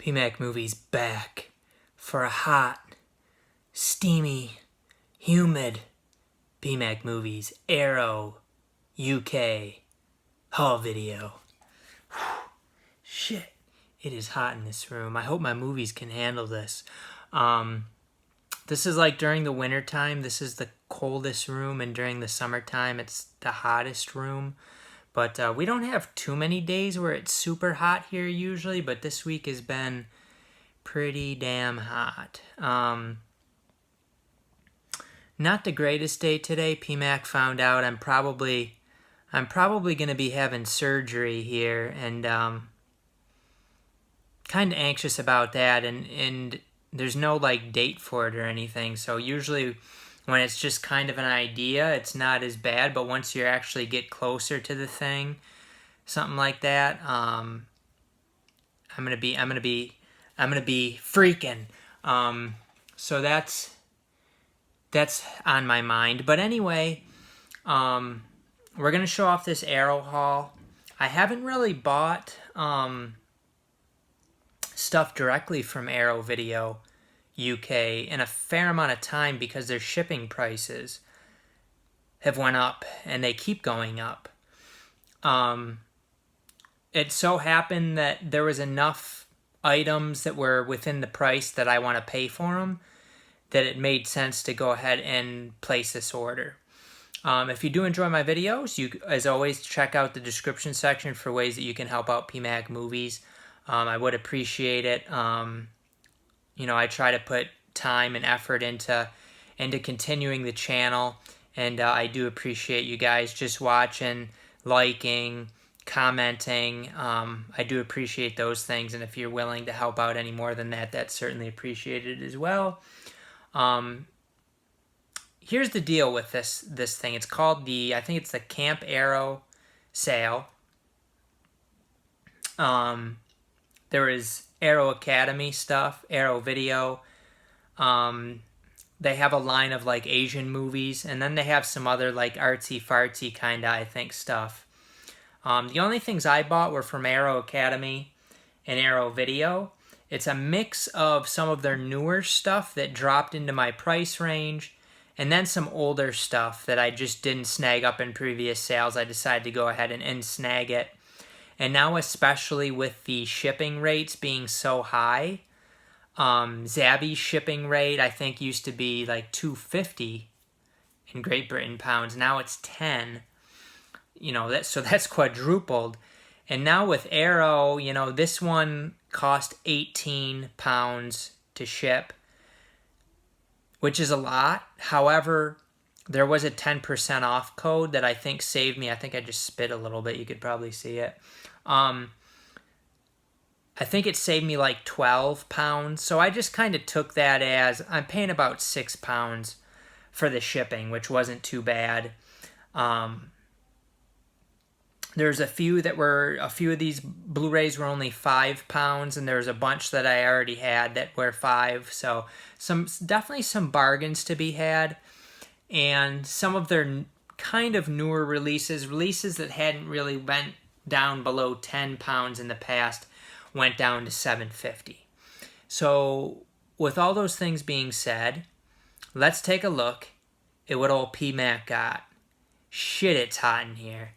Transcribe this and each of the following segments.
PMacMovies back for a hot, steamy, humid PMacMovies Arrow UK haul video. Shit, it is hot in this room. I hope my movies can handle this. This is like during the winter time, this is the coldest room, and during the summertime, it's the hottest room. But we don't have too many days where it's super hot here usually, but this week has been pretty damn hot. Not the greatest day today. PMac found out I'm probably going to be having surgery here, and kind of anxious about that, and there's no like date for it or anything. So usually when it's just kind of an idea, it's not as bad, but once you actually get closer to the thing, something like that, I'm gonna be freaking. So that's on my mind. But anyway, we're gonna show off this Arrow haul. I haven't really bought stuff directly from Arrow Video UK in a fair amount of time because their shipping prices have went up and they keep going up. It so happened that there was enough items that were within the price that I want to pay for them that it made sense to go ahead and place this order. If you do enjoy my videos, you, as always, check out the description section for ways that you can help out PMacMovies. I would appreciate it. You know, I try to put time and effort into continuing the channel, and I do appreciate you guys just watching, liking, commenting. I do appreciate those things, and if you're willing to help out any more than that, that's certainly appreciated as well. Here's the deal with this thing. It's called I think it's the Camp Arrow sale. There is Arrow Academy stuff, Arrow Video. They have a line of like Asian movies, and then they have some other like artsy-fartsy kind of, I think, stuff. The only things I bought were from Arrow Academy and Arrow Video. It's a mix of some of their newer stuff that dropped into my price range, and then some older stuff that I just didn't snag up in previous sales. I decided to go ahead and snag it. And now, especially with the shipping rates being so high, Zabby's shipping rate, I think, used to be like $2.50 in Great Britain pounds. Now it's 10. You know, so that's quadrupled. And now with Arrow, you know, this one cost 18 pounds to ship, which is a lot. However, there was a 10% off code that I think saved me. I think I just spit a little bit. You could probably see it. I think it saved me like 12 pounds. So I just kind of took that as I'm paying about 6 pounds for the shipping, which wasn't too bad. There's a few of these Blu-rays were only 5 pounds, and there's a bunch that I already had that were 5. So definitely some bargains to be had. And some of their kind of newer releases that hadn't really went down below 10 pounds in the past, went down to $7.50. So with all those things being said, let's take a look at what old PMac got. Shit, it's hot in here.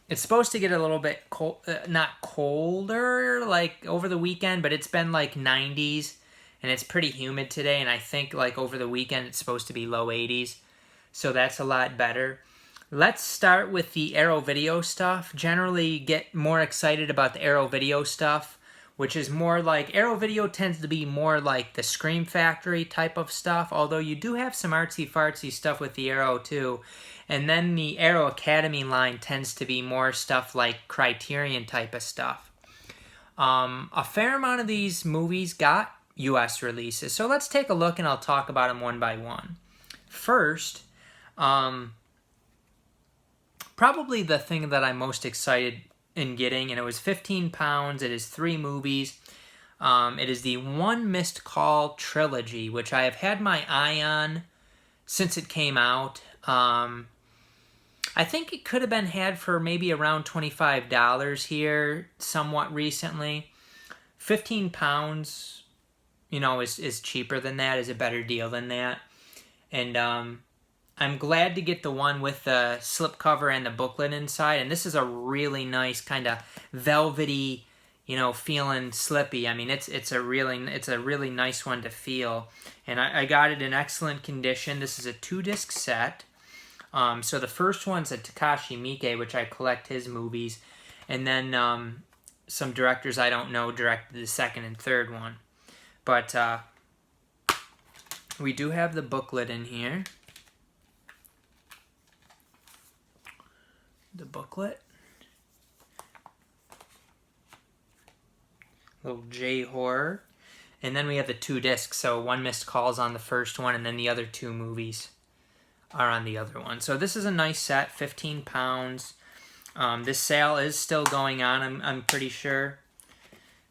It's supposed to get a little bit cold, not colder like over the weekend, but it's been like 90s, and it's pretty humid today, and I think like over the weekend it's supposed to be low 80s, so that's a lot better. Let's start with the Arrow Video stuff. Generally get more excited about the Arrow Video stuff, which is more like, Arrow Video tends to be more like the Scream Factory type of stuff, although you do have some artsy-fartsy stuff with the Arrow too. And then the Arrow Academy line tends to be more stuff like Criterion type of stuff. A fair amount of these movies got US releases, so let's take a look and I'll talk about them one by one. First, probably the thing that I'm most excited in getting, and it was 15 pounds. It is 3 movies. It is the One Missed Call trilogy, which I have had my eye on since it came out. I think it could have been had for maybe around $25 here somewhat recently. 15 pounds, you know, is cheaper than that, is a better deal than that. And I'm glad to get the one with the slipcover and the booklet inside. And this is a really nice kind of velvety, you know, feeling slippy. I mean, it's a really nice one to feel. And I got it in excellent condition. This is a 2-disc set. So the first one's a Takashi Miike, which I collect his movies. And then some directors I don't know directed the second and third one. But we do have the booklet in here. The booklet. Little J-horror. And then we have the 2 discs. So 1 Missed Calls on the first one, and then the other 2 movies are on the other one. So this is a nice set, 15 pounds. This sale is still going on, I'm pretty sure.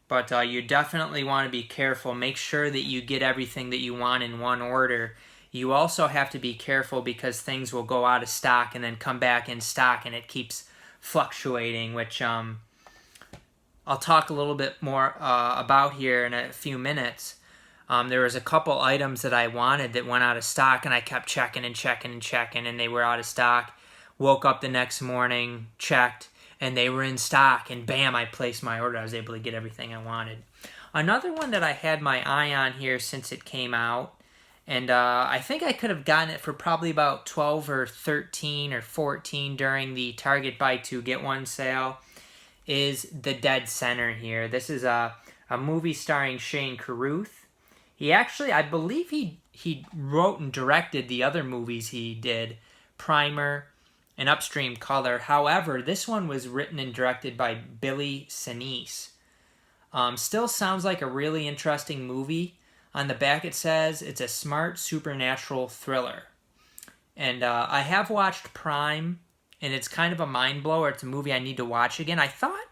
But you definitely want to be careful. Make sure that you get everything that you want in one order. You also have to be careful because things will go out of stock and then come back in stock, and it keeps fluctuating, which I'll talk a little bit more about here in a few minutes. There was a couple items that I wanted that went out of stock, and I kept checking and checking and checking, and they were out of stock. Woke up the next morning, checked, and they were in stock, and bam, I placed my order. I was able to get everything I wanted. Another one that I had my eye on here since it came out, and I think I could have gotten it for probably about 12 or 13 or 14 during the Target Buy 2 Get 1 sale, is The Dead Center here. This is a movie starring Shane Carruth. He actually, I believe he wrote and directed the other movies he did, Primer and Upstream Color. However, this one was written and directed by Billy Sinise. Still sounds like a really interesting movie. On the back it says it's a smart supernatural thriller. And I have watched Prime, and it's kind of a mind blower. It's a movie I need to watch again. I thought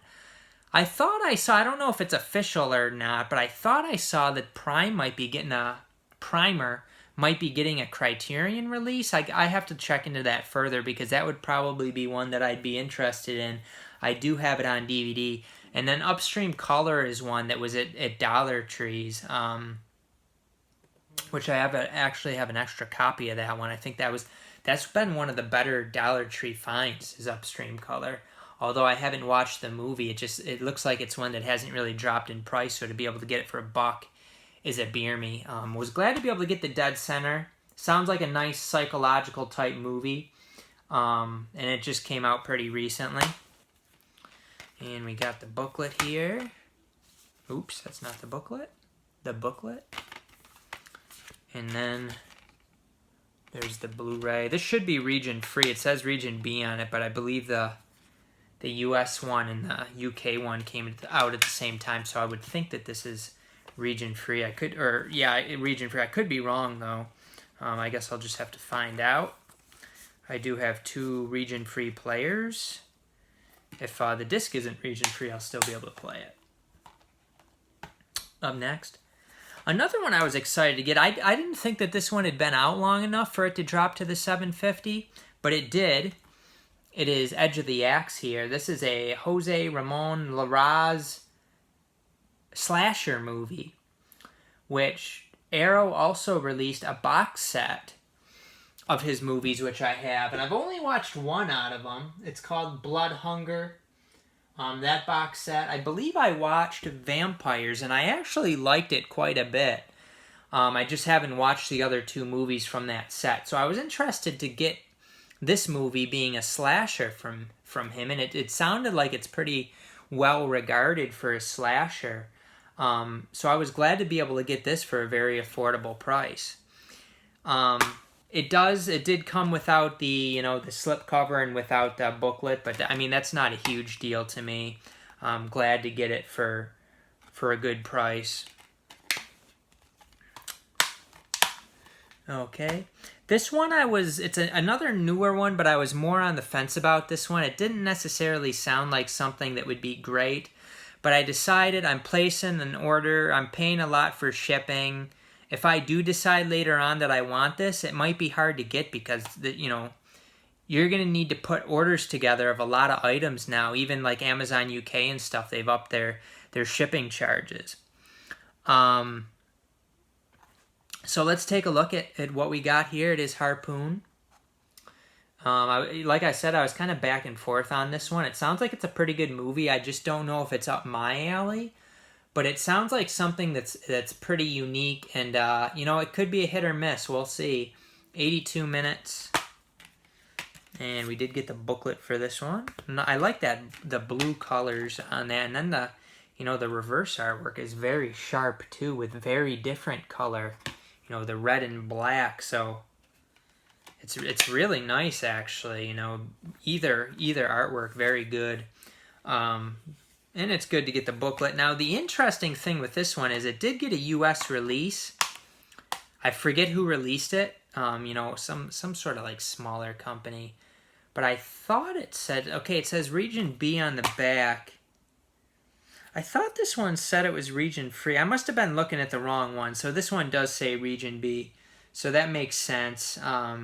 I saw, I don't know if it's official or not, but I thought I saw that Primer might be getting a Criterion release. I have to check into that further because that would probably be one that I'd be interested in. I do have it on DVD. And then Upstream Color is one that was at Dollar Tree's, which I actually have an extra copy of that one. I think that's been one of the better Dollar Tree finds, is Upstream Color. Although I haven't watched the movie, it looks like it's one that hasn't really dropped in price, so to be able to get it for $1 is a beer me. Was glad to be able to get The Dead Center. Sounds like a nice psychological type movie. And it just came out pretty recently. And we got the booklet here. Oops, that's not the booklet. The booklet. And then there's the Blu-ray. This should be region free. It says region B on it, but I believe the US one and the UK one came out at the same time, so I would think that this is region free. Region free. I could be wrong though. I guess I'll just have to find out. I do have 2 region free players. If the disc isn't region free, I'll still be able to play it. Up next, another one I was excited to get. I didn't think that this one had been out long enough for it to drop to the $7.50, but it did. It is Edge of the Axe here. This is a Jose Ramon Larraz slasher movie, which Arrow also released a box set of his movies, which I have, and I've only watched one out of them. It's called Blood Hunger. That box set, I believe I watched Vampires, and I actually liked it quite a bit. I just haven't watched the other 2 movies from that set, so I was interested to get this movie being a slasher from him, and it sounded like it's pretty well regarded for a slasher. So I was glad to be able to get this for a very affordable price. It did come without the slipcover and without the booklet, but I mean, that's not a huge deal to me. I'm glad to get it for a good price. Okay. This one it's another newer one, but I was more on the fence about this one. It didn't necessarily sound like something that would be great, but I decided I'm placing an order. I'm paying a lot for shipping. If I do decide later on that I want this, it might be hard to get because you you're going to need to put orders together of a lot of items now. Even like Amazon UK and stuff, they've upped their shipping charges. So let's take a look at what we got here. It is Harpoon. Like I said, I was kind of back and forth on this one. It sounds like it's a pretty good movie. I just don't know if it's up my alley. But it sounds like something that's pretty unique. And, you know, it could be a hit or miss. We'll see. 82 minutes. And we did get the booklet for this one. I like that, the blue colors on that. And then the, you know, the reverse artwork is very sharp too, with very different color. You know, the red and black. So it's really nice, actually. You know, either artwork, very good. And it's good to get the booklet. Now, the interesting thing with this one is it did get a U.S. release. I forget who released it. You know, some sort of like smaller company. But I thought it said, okay, it says Region B on the back. I thought this one said it was region free. I must have been looking at the wrong one. So this one does say Region B. So that makes sense. I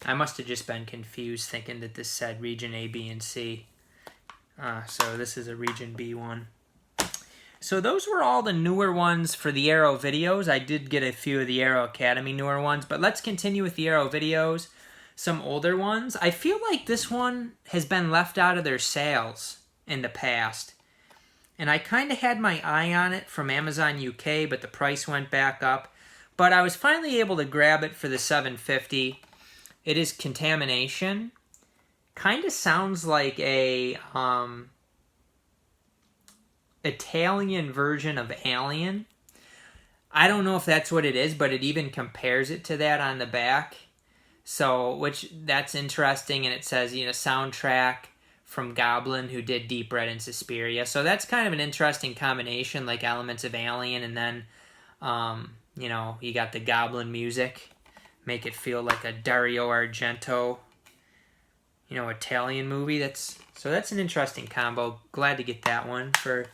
must have just been confused thinking that this said Region A, B, and C. So this is a Region B one. So those were all the newer ones for the Arrow videos. I did get a few of the Arrow Academy newer ones. But let's continue with the Arrow videos. Some older ones. I feel like this one has been left out of their sales in the past. And I kind of had my eye on it from Amazon UK, but the price went back up. But I was finally able to grab it for the $7.50. It is Contamination. Kind of sounds like a Italian version of Alien. I don't know if that's what it is, but it even compares it to that on the back. So, which, that's interesting, and it says, you know, soundtrack from Goblin, who did Deep Red and Suspiria. So that's kind of an interesting combination, like elements of Alien, and then, you know, you got the Goblin music. Make it feel like a Dario Argento, you know, Italian movie. So that's an interesting combo. Glad to get that one for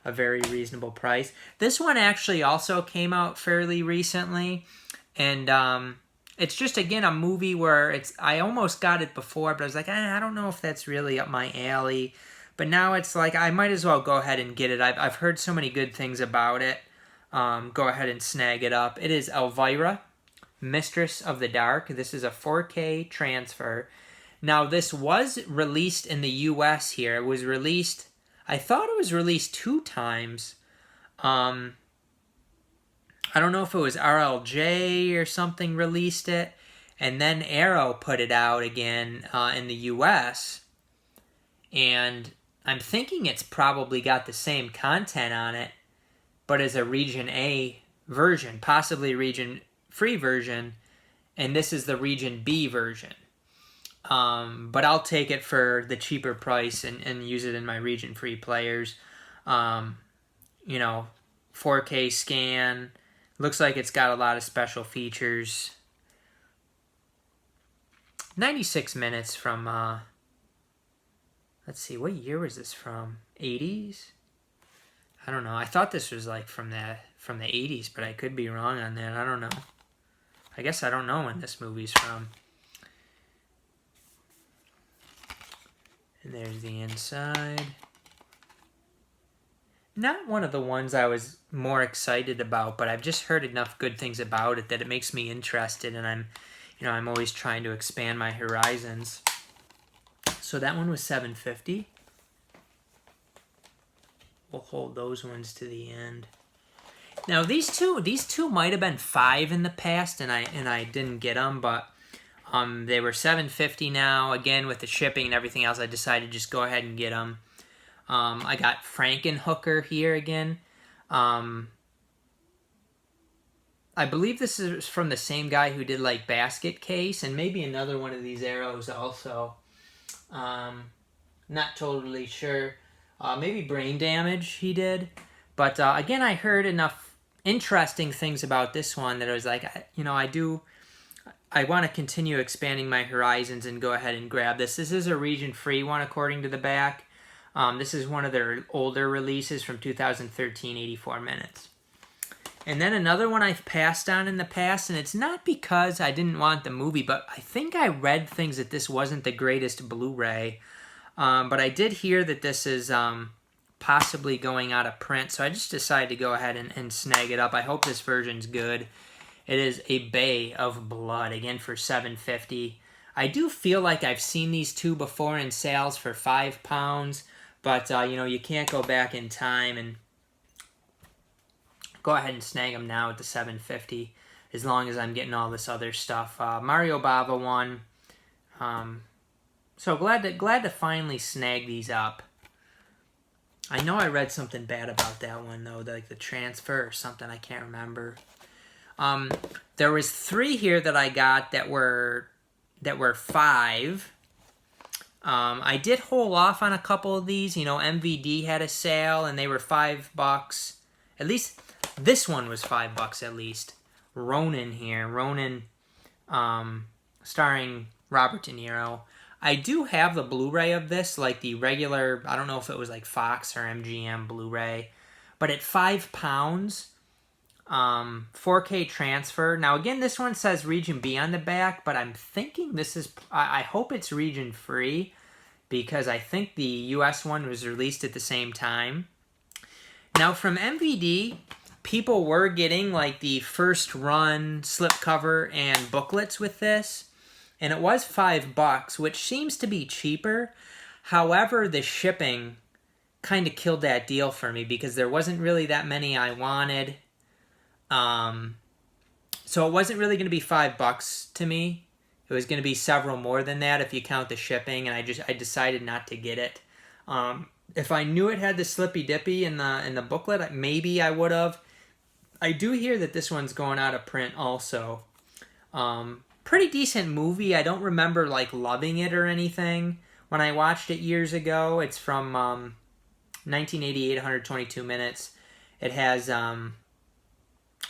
a very reasonable price. This one actually also came out fairly recently, and it's just, again, a movie where I almost got it before, but I was like, I don't know if that's really up my alley. But now it's like, I might as well go ahead and get it. I've heard so many good things about it. Go ahead and snag it up. It is Elvira, Mistress of the Dark. This is a 4K transfer. Now, this was released in the U.S. here. It was released, I thought it was released 2 times. I don't know if it was RLJ or something released it, and then Arrow put it out again in the U.S., and I'm thinking it's probably got the same content on it, but as a Region A version, possibly Region Free version, and this is the Region B version. But I'll take it for the cheaper price and use it in my Region Free players. You know, 4K scan. Looks like it's got a lot of special features. 96 minutes from, let's see, what year was this from? 80s? I don't know. I thought this was like from the 80s, but I could be wrong on that. I don't know. I guess I don't know when this movie's from. And there's the inside. Not one of the ones I was more excited about, but I've just heard enough good things about it that it makes me interested, and I'm always trying to expand my horizons. So that one was $7.50. We'll hold those ones to the end. Now these two might have been $5 in the past, and I didn't get them, but they were $7.50 now. Again, with the shipping and everything else, I decided to just go ahead and get them. I got Frankenhooker here again. I believe this is from the same guy who did like Basket Case and maybe another one of these Arrows also. Not totally sure. Maybe Brain Damage he did. But again, I heard enough interesting things about this one that I was like, I want to continue expanding my horizons and go ahead and grab this. This is a region free one according to the back. This is one of their older releases from 2013, 84 minutes. And then another one I've passed on in the past, and it's not because I didn't want the movie, but I think I read things that this wasn't the greatest Blu-ray. But I did hear that this is possibly going out of print, so I just decided to go ahead and snag it up. I hope this version's good. It is A Bay of Blood, again for $7.50. I do feel like I've seen these two before in sales for £5, but you know, you can't go back in time, and go ahead and snag them now at the $7.50, as long as I'm getting all this other stuff. Mario Bava one. So glad to finally snag these up. I know I read something bad about that one though, like the transfer or something. I can't remember. There was 3 here that I got that were $5. I did hold off on a couple of these. You know, MVD had a sale and they were $5. At least this one was $5 at least. Ronin here. Ronin, starring Robert De Niro. I do have the Blu-ray of this, like the regular, I don't know if it was like Fox or MGM Blu-ray, but at £5, 4K transfer. Now again, this one says region B on the back, but I'm thinking this is, I hope it's region free, because I think the US one was released at the same time. Now from MVD, people were getting like the first run slipcover and booklets with this, and it was $5, which seems to be cheaper. However, the shipping kind of killed that deal for me because there wasn't really that many I wanted. So it wasn't really going to be $5 to me. It was going to be several more than that if you count the shipping, and I decided not to get it. If I knew it had the Slippy Dippy in the booklet, maybe I would have. I do hear that this one's going out of print also. Pretty decent movie. I don't remember like loving it or anything when I watched it years ago. It's from 1988, 122 minutes. It has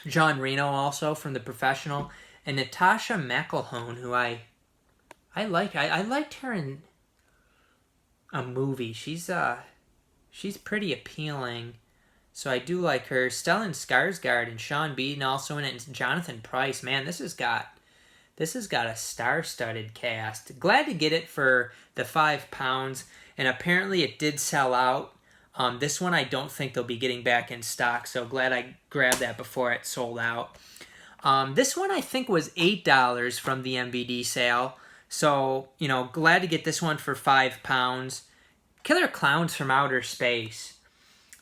John Reno also from The Professional, and Natasha McElhone, who I like. I liked her in a movie. She's pretty appealing, so I do like her. Stellan Skarsgård and Sean Bean also in it, and Jonathan Pryce. Man, this has got a star-studded cast. Glad to get it for the £5, and apparently it did sell out. This one I don't think they'll be getting back in stock, so glad I grabbed that before it sold out. This one I think was $8 from the MVD sale, so, you know, glad to get this one for £5. Killer Klowns from Outer Space.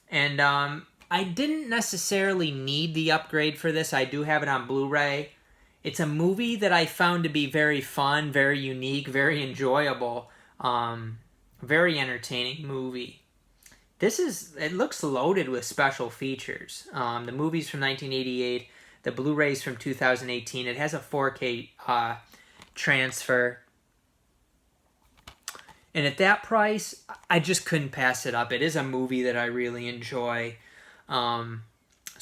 And I didn't necessarily need the upgrade for this. I do have it on Blu-ray. It's a movie that I found to be very fun, very unique, very enjoyable, very entertaining movie. It looks loaded with special features. The movie's from 1988, the Blu-ray's from 2018. It has a 4K transfer. And at that price, I just couldn't pass it up. It is a movie that I really enjoy. So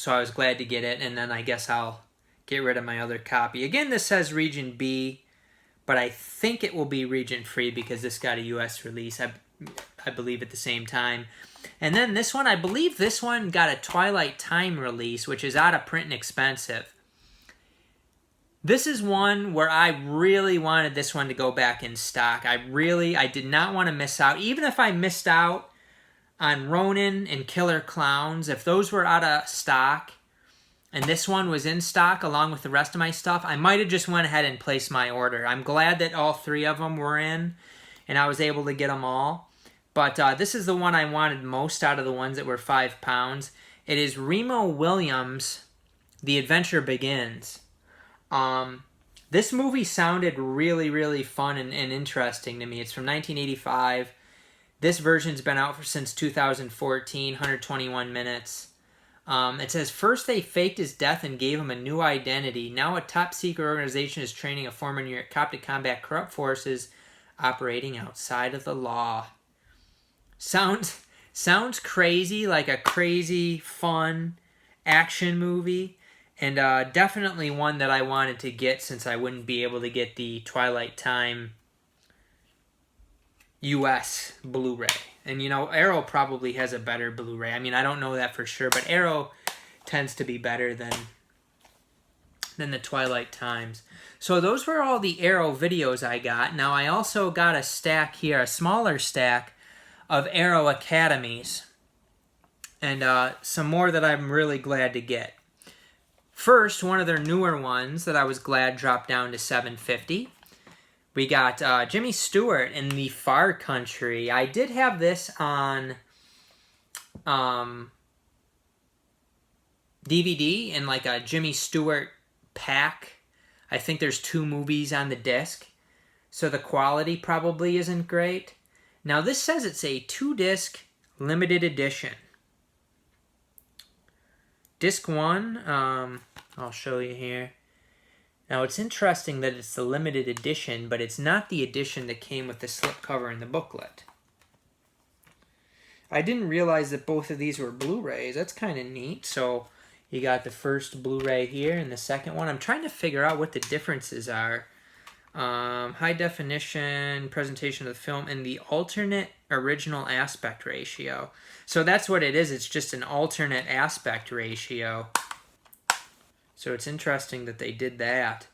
I was glad to get it, and then I guess I'll get rid of my other copy. Again, this says Region B, but I think it will be region free because this got a US release, I believe, at the same time. And then this one, I believe this one got a Twilight Time release, which is out of print and expensive. This is one where I really wanted this one to go back in stock. I did not want to miss out. Even if I missed out on Ronin and Killer Klowns, if those were out of stock and this one was in stock along with the rest of my stuff, I might have just went ahead and placed my order. I'm glad that all 3 of them were in and I was able to get them all. But this is the one I wanted most out of the ones that were £5. It is Remo Williams, The Adventure Begins. This movie sounded really, really fun and interesting to me. It's from 1985. This version's been out since 2014, 121 minutes. It says, first they faked his death and gave him a new identity. Now a top-secret organization is training a former New York cop to combat corrupt forces operating outside of the law. Sounds crazy, like a crazy, fun action movie. And definitely one that I wanted to get since I wouldn't be able to get the Twilight Time US Blu-ray. And, you know, Arrow probably has a better Blu-ray. I mean, I don't know that for sure, but Arrow tends to be better than the Twilight Times. So those were all the Arrow videos I got. Now I also got a stack here, a smaller stack of Arrow Academies. And some more that I'm really glad to get. First, one of their newer ones that I was glad dropped down to $7.50. We got Jimmy Stewart in the Far Country. I did have this on DVD in like a Jimmy Stewart pack. I think there's 2 movies on the disc, so the quality probably isn't great. Now this says it's a 2-disc limited edition. Disc 1, I'll show you here. Now it's interesting that it's the limited edition, but it's not the edition that came with the slipcover and the booklet. I didn't realize that both of these were Blu-rays. That's kind of neat. So you got the first Blu-ray here and the second one. I'm trying to figure out what the differences are. High definition presentation of the film and the alternate original aspect ratio. So that's what it is. It's just an alternate aspect ratio. So it's interesting that they did that.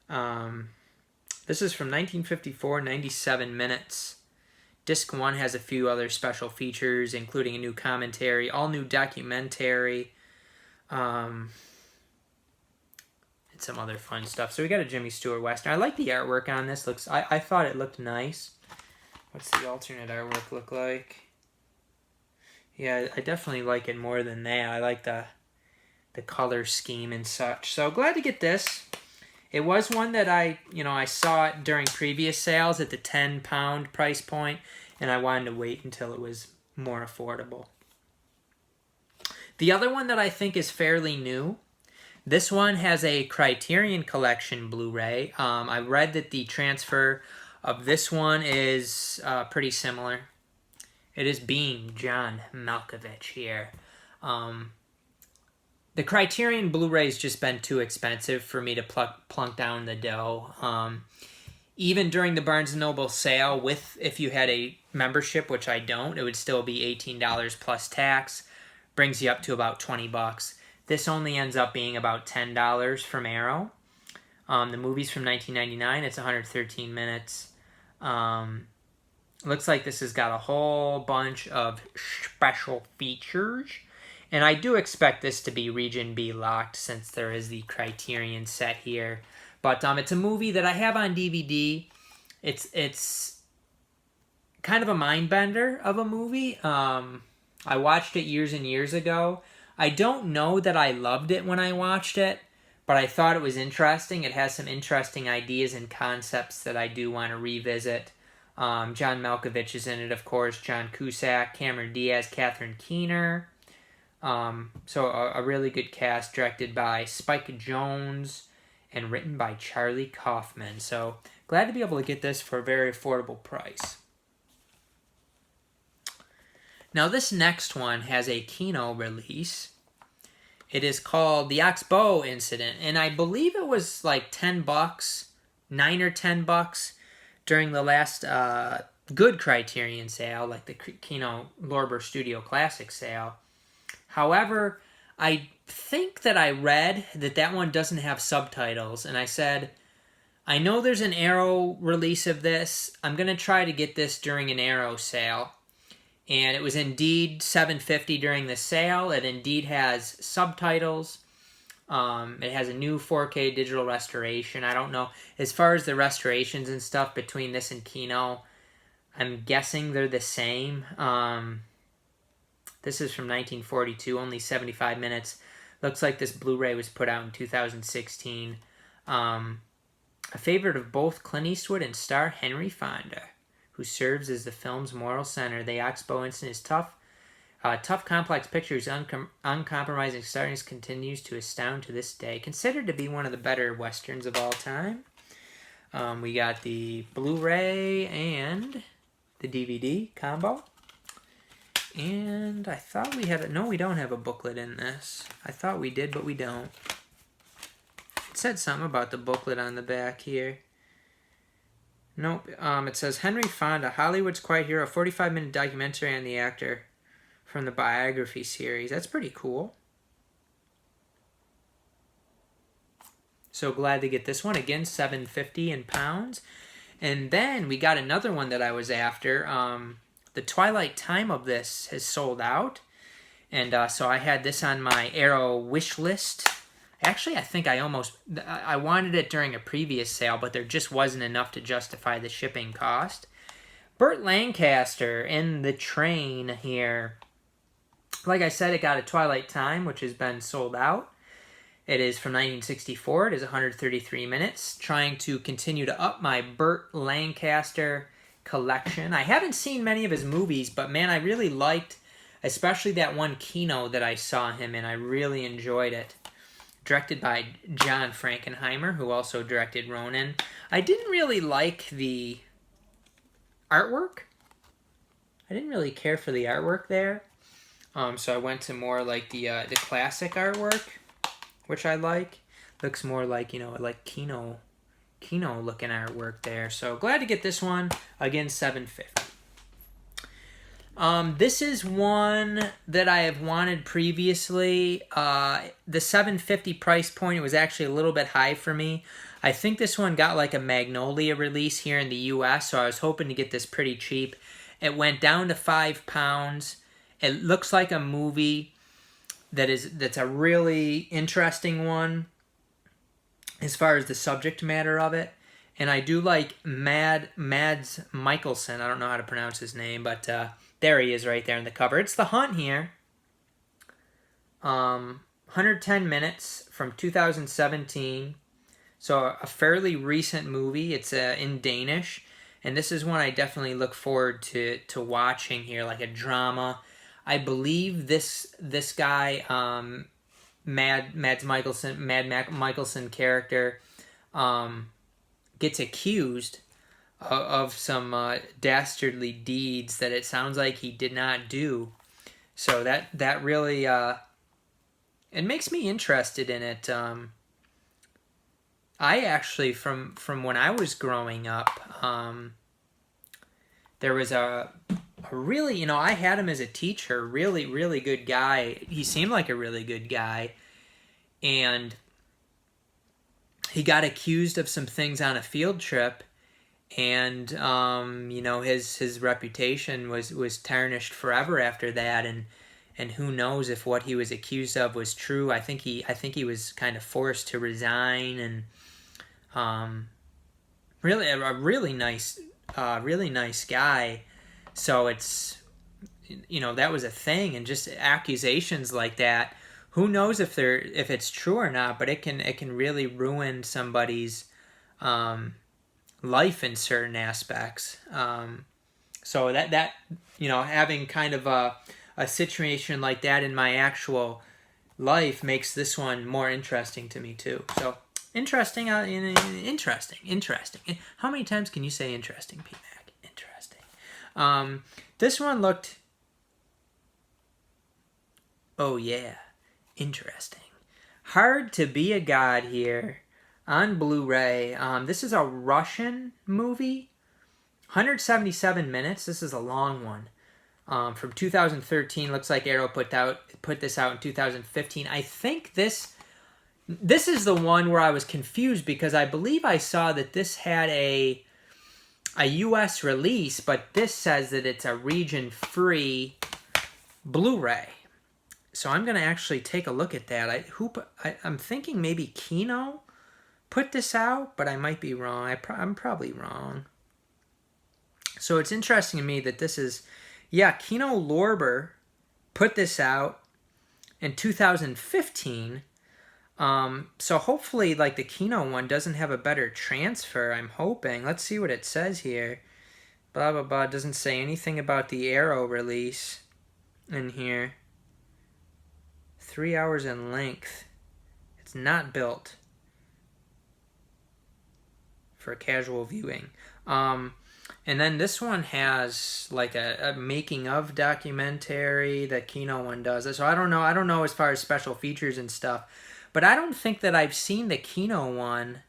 This is from 1954, 97 minutes. Disc 1 has a few other special features, including a new commentary, all new documentary, and some other fun stuff. So we got a Jimmy Stewart Western. I like the artwork on this. I thought it looked nice. What's the alternate artwork look like? Yeah, I definitely like it more than that. I like the color scheme and such. So glad to get this. It was one that I saw it during previous sales at the £10 price point, and I wanted to wait until it was more affordable. The other one that I think is fairly new, this one has a Criterion Collection Blu-ray. I read that the transfer of this one is pretty similar. It is being John Malkovich here. The Criterion Blu-ray's just been too expensive for me to plunk down the dough. Even during the Barnes & Noble sale, if you had a membership, which I don't, it would still be $18 plus tax. Brings you up to about $20. This only ends up being about $10 from Arrow. The movie's from 1999. It's 113 minutes. Looks like this has got a whole bunch of special features. And I do expect this to be Region B locked since there is the Criterion set here. But it's a movie that I have on DVD. It's kind of a mind bender of a movie. I watched it years and years ago. I don't know that I loved it when I watched it, but I thought it was interesting. It has some interesting ideas and concepts that I do want to revisit. John Malkovich is in it, of course. John Cusack, Cameron Diaz, Catherine Keener. So a really good cast, directed by Spike Jonze and written by Charlie Kaufman. So glad to be able to get this for a very affordable price. Now this next one has a Kino release. It is called The Oxbow Incident, and I believe it was like $10, $9 or $10 during the last good Criterion sale, like the Kino Lorber Studio Classic sale. However, I think that I read that one doesn't have subtitles, and I said, I know there's an Arrow release of this. I'm going to try to get this during an Arrow sale. And it was indeed $7.50 during the sale. It indeed has subtitles. It has a new 4K digital restoration. I don't know. As far as the restorations and stuff between this and Kino, I'm guessing they're the same. This is from 1942, only 75 minutes. Looks like this Blu-ray was put out in 2016. A favorite of both Clint Eastwood and star Henry Fonda, who serves as the film's moral center. The Oxbow Incident is tough, complex pictures, uncompromising starness continues to astound to this day. Considered to be one of the better westerns of all time. We got the Blu-ray and the DVD combo. And I thought we had no, we don't have a booklet in this. I thought we did, but we don't. It said something about the booklet on the back here. Nope. It says Henry Fonda, Hollywood's Quiet Hero, a 45-minute documentary on the actor from the biography series. That's pretty cool. So glad to get this one. Again, $7.50 in pounds. And then we got another one that I was after. The Twilight Time of this has sold out. And so I had this on my Arrow wish list. Actually, I think I wanted it during a previous sale, but there just wasn't enough to justify the shipping cost. Burt Lancaster in the train here. Like I said, it got a Twilight Time, which has been sold out. It is from 1964. It is 133 minutes. Trying to continue to up my Burt Lancaster collection. I haven't seen many of his movies, but man, I really liked, especially that one Kino that I saw him in. I really enjoyed it. Directed by John Frankenheimer, who also directed Ronin. I didn't really like the artwork. I didn't really care for the artwork there. So I went to more like the classic artwork, which I like. Looks more like, like Kino looking artwork there. So glad to get this one. Again, $7.50. This is one that I have wanted previously. The $7.50 price point was actually a little bit high for me. I think this one got like a Magnolia release here in the US, so I was hoping to get this pretty cheap. It went down to £5. It looks like a movie that's a really interesting one as far as the subject matter of it. And I do like Mads Mikkelsen. I don't know how to pronounce his name, but there he is right there in the cover. It's The Hunt here. 110 minutes from 2017. So a fairly recent movie. It's in Danish. And this is one I definitely look forward to watching here, like a drama. I believe this guy, Mads Mikkelsen character, gets accused of some dastardly deeds that it sounds like he did not do. So that really it makes me interested in it. I actually, from when I was growing up, there was a really, I had him as a teacher, really, really good guy. He seemed like a really good guy. And he got accused of some things on a field trip. And, his reputation was tarnished forever after that. And who knows if what he was accused of was true. I think he was kind of forced to resign. And really a really nice guy. So it's, that was a thing, and just accusations like that. Who knows if it's true or not? But it can really ruin somebody's life in certain aspects. So that having kind of a situation like that in my actual life makes this one more interesting to me too. So interesting. How many times can you say interesting, PMac? This one looked, interesting. Hard to Be a God here on Blu-ray. This is a Russian movie, 177 minutes. This is a long one. From 2013. Looks like Arrow put this out in 2015. I think this is the one where I was confused, because I believe I saw that this had a U.S. release, but this says that it's a region-free Blu-ray. So I'm going to actually take a look at that. I'm thinking maybe Kino put this out, but I might be wrong. I'm probably wrong. So it's interesting to me that this is, Kino Lorber put this out in 2015. So hopefully, like, the Kino one doesn't have a better transfer, I'm hoping. Let's see what it says here. Blah, blah, blah. It doesn't say anything about the Arrow release in here. 3 hours in length. It's not built for casual viewing. And then this one has like a making of documentary that Kino one does. So I don't know as far as special features and stuff. But I don't think that I've seen the Kino one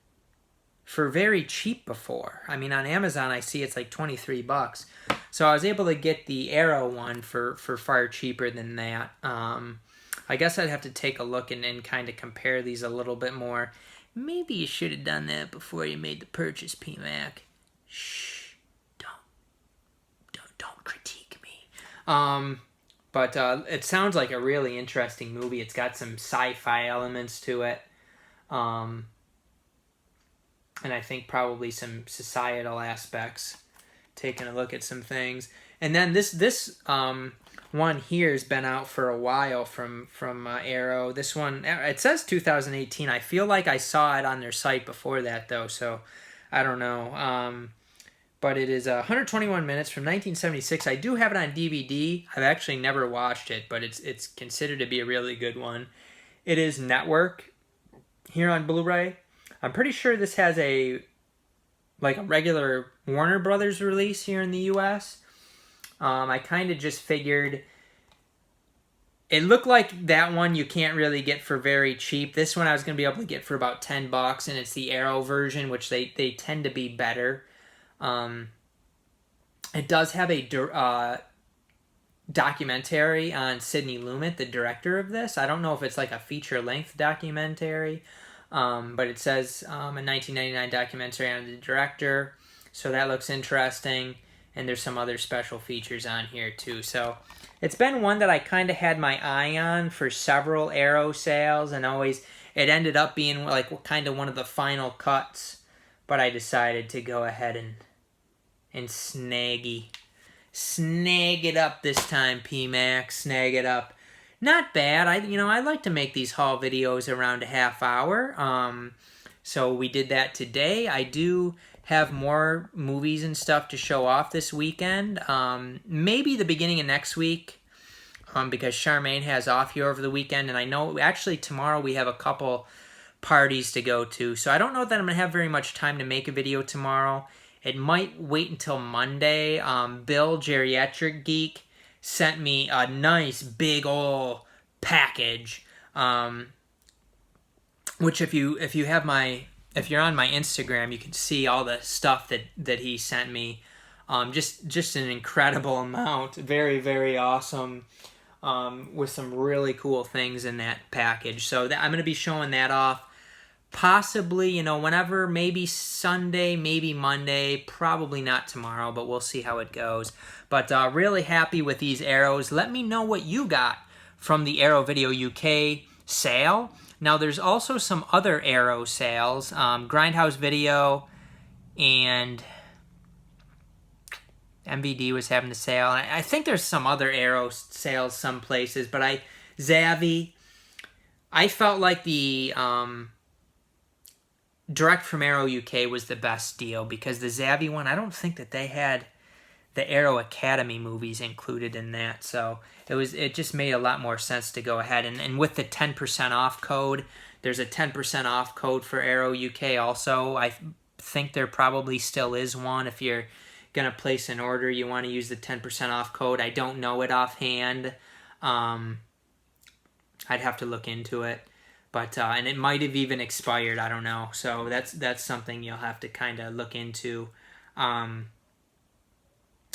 for very cheap before. I mean, on Amazon, I see it's like $23. So I was able to get the Arrow one for far cheaper than that. I guess I'd have to take a look and kind of compare these a little bit more. maybe you should have done that before you made the purchase, PMac. Shh, don't critique me. But it sounds like a really interesting movie. It's got some sci-fi elements to it. And I think probably some societal aspects. Taking a look at some things. And then this one here has been out for a while from Arrow. This one, it says 2018. I feel like I saw it on their site before that, though, so I don't know. But it is 121 minutes from 1976. I do have it on DVD. I've actually never watched it, but it's considered to be a really good one. It is network here on Blu-ray. I'm pretty sure this has a regular Warner Brothers release here in the U.S. I kind of just figured it looked like that one you can't really get for very cheap. This one I was going to be able to get for about $10, and it's the Arrow version, which they tend to be better. It does have a documentary on Sidney Lumet, the director of this. I don't know if it's like a feature-length documentary, but it says a 1999 documentary on the director, so that looks interesting. And there's some other special features on here too. So it's been one that I kind of had my eye on for several Arrow sales, and always it ended up being like kind of one of the final cuts. But I decided to go ahead and snag it up this time, PMac. Snag it up. Not bad. I like to make these haul videos around a half hour. So we did that today. I do have more movies and stuff to show off this weekend. Maybe the beginning of next week, because Charmaine has off here over the weekend, and I know actually tomorrow we have a couple parties to go to, so I don't know that I'm going to have very much time to make a video tomorrow. It might wait until Monday. Bill, Geriatric Geek, sent me a nice big ol' package, which if you're on my Instagram, you can see all the stuff that he sent me. Just an incredible amount. Very, very awesome. With some really cool things in that package. So I'm going to be showing that off. Possibly, whenever, maybe Sunday, maybe Monday, probably not tomorrow, but we'll see how it goes. But really happy with these Arrows. Let me know what you got from the Arrow Video UK sale. Now, there's also some other Arrow sales. Grindhouse Video and MVD was having a sale. I think there's some other Arrow sales some places, but Zavvi, I felt like the direct from Arrow UK was the best deal, because the Zavvi one, I don't think that they had the Arrow Academy movies included in that, so it just made a lot more sense to go ahead. And with the 10% off code, there's a 10% off code for Arrow UK also. I think there probably still is one. If you're going to place an order, you want to use the 10% off code. I don't know it offhand. I'd have to look into it. But and it might have even expired, I don't know. So that's something you'll have to kind of look into.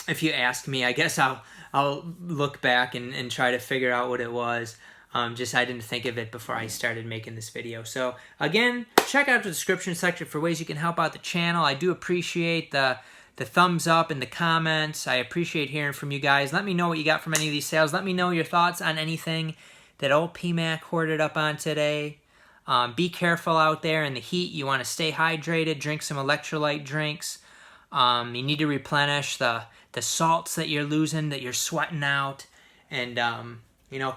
If you ask me, I guess I'll look back and try to figure out what it was. I didn't think of it before I started making this video. So again, check out the description section for ways you can help out the channel. I do appreciate the thumbs up and the comments. I appreciate hearing from you guys. Let me know what you got from any of these sales. Let me know your thoughts on anything that old PMac hoarded up on today. Be careful out there in the heat. You want to stay hydrated. Drink some electrolyte drinks. You need to replenish the salts that you're losing, that you're sweating out. And,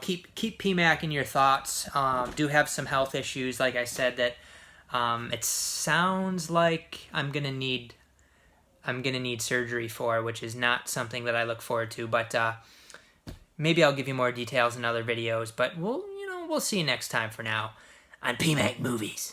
keep PMac in your thoughts. Do have some health issues, like I said, that it sounds like I'm gonna need surgery for, which is not something that I look forward to. But maybe I'll give you more details in other videos. But we'll see you next time for now on PMacMovies.